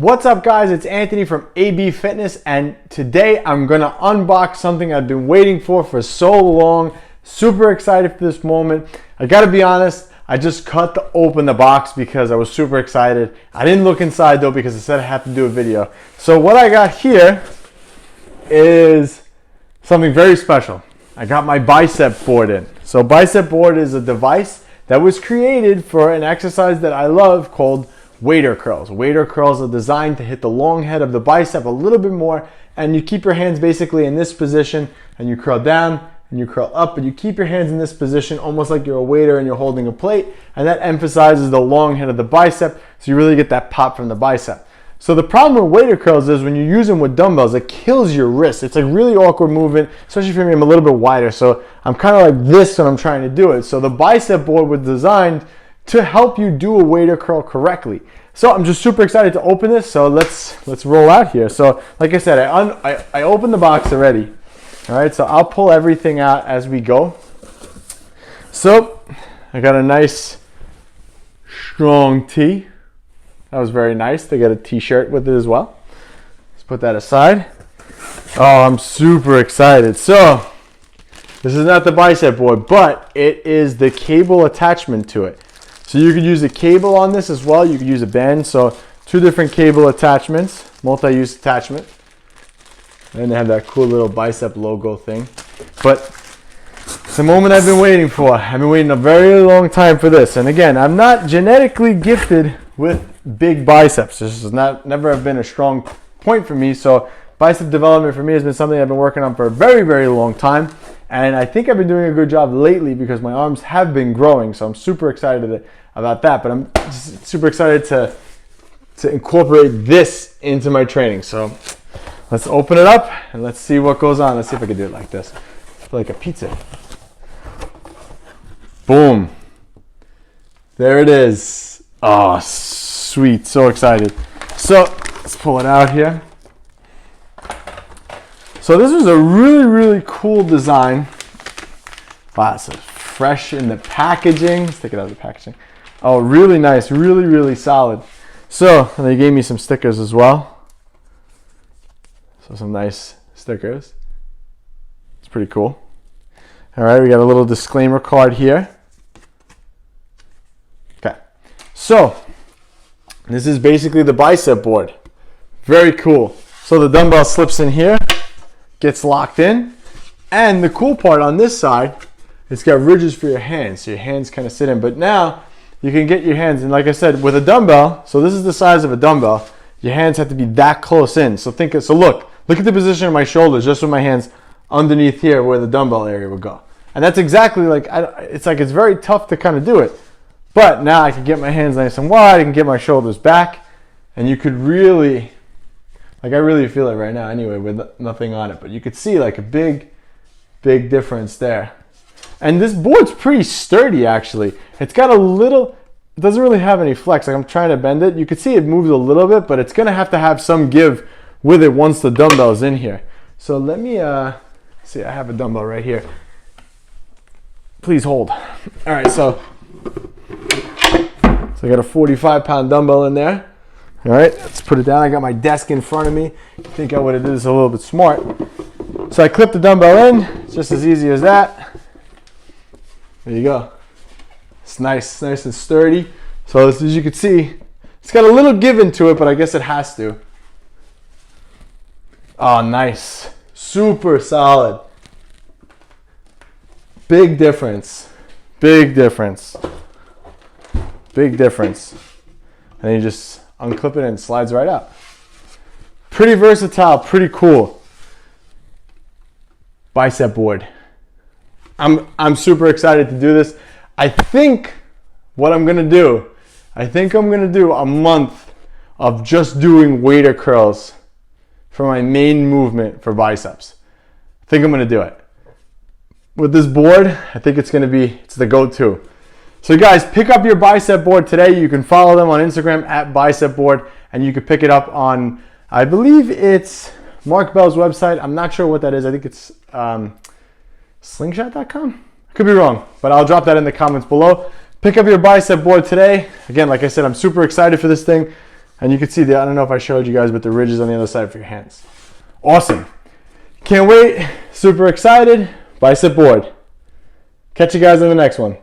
What's up guys, it's Anthony from AB Fitness, and today I'm gonna unbox something I've been waiting for so long. Super excited for this moment. I gotta be honest, I just cut open the box because I was super excited. I didn't look inside though because I said I had to do a video. So what I got here is something very special. I got my Bicep Board in. So Bicep Board is a device that was created for an exercise that I love called wader curls. Wader curls are designed to hit the long head of the bicep a little bit more, and you keep your hands basically in this position and you curl down and you curl up, but you keep your hands in this position almost like you're a waiter and you're holding a plate, and that emphasizes the long head of the bicep, so you really get that pop from the bicep. So the problem with wader curls is when you use them with dumbbells, it kills your wrist. It's a really awkward movement, especially for me. I'm a little bit wider, so I'm kind of like this when I'm trying to do it. So the Bicep Board was designed to help you do a wader curl correctly. So I'm just super excited to open this. So let's roll out here. So like I said, I opened the box already. All right, so I'll pull everything out as we go. So I got a nice strong tee. That was very nice. They got a t-shirt with it as well. Let's put that aside. Oh, I'm super excited. So this is not the Bicep Board, but it is the cable attachment to it. So you could use a cable on this as well. You could use a band. So two different cable attachments, multi-use attachment. And they have that cool little bicep logo thing. But it's the moment I've been waiting for. I've been waiting a very long time for this. And again, I'm not genetically gifted with big biceps. This has never been a strong point for me. So bicep development for me has been something I've been working on for a very, very long time. And I think I've been doing a good job lately because my arms have been growing. So I'm super excited about that. But I'm just super excited to incorporate this into my training. So let's open it up and let's see what goes on. Let's see if I can do it like this. Like a pizza. Boom. There it is. Oh, sweet. So excited. So let's pull it out here. So this was a really, really cool design. Wow, it's fresh in the packaging. Let's take it out of the packaging. Oh, really nice. Really, really solid. So they gave me some stickers as well. So some nice stickers. It's pretty cool. All right, we got a little disclaimer card here. Okay, so this is basically the Bicep Board. Very cool. So the dumbbell slips in here, gets locked in, and the cool part on this side, it's got ridges for your hands, so your hands kind of sit in. But now you can get your hands, and like I said, with a dumbbell, so this is the size of a dumbbell, your hands have to be that close in. So look at the position of my shoulders just with my hands underneath here where the dumbbell area would go. And that's exactly like, it's very tough to kind of do it. But now I can get my hands nice and wide, I can get my shoulders back, and you could really, like I really feel it right now anyway with nothing on it, but you could see like a big difference there. And this board's pretty sturdy actually. It's got it doesn't really have any flex. Like I'm trying to bend it. You can see it moves a little bit, but it's gonna have to have some give with it once the dumbbell's in here. So let me see, I have a dumbbell right here. Please hold. All right, so I got a 45-pound dumbbell in there. All right, let's put it down. I got my desk in front of me. I think I would have did this a little bit smart. So I clip the dumbbell in. It's just as easy as that. There you go. It's nice and sturdy. So as you can see, it's got a little give into it, but I guess it has to. Oh, nice. Super solid. Big difference. Big difference. Big difference. And you just unclip it and it slides right out. Pretty versatile, pretty cool. Bicep Board. I'm super excited to do this. I think I'm gonna do a month of just doing wader curls for my main movement for biceps. I think I'm gonna do it. With this board, I think it's the go-to. So guys, pick up your Bicep Board today. You can follow them on Instagram at Bicep Board, and you can pick it up on, I believe it's Mark Bell's website. I'm not sure what that is. I think it's slingshot.com. I could be wrong, but I'll drop that in the comments below. Pick up your Bicep Board today. Again, like I said, I'm super excited for this thing. And you can see I don't know if I showed you guys, but the ridges on the other side for your hands. Awesome. Can't wait. Super excited. Bicep board. Catch you guys in the next one.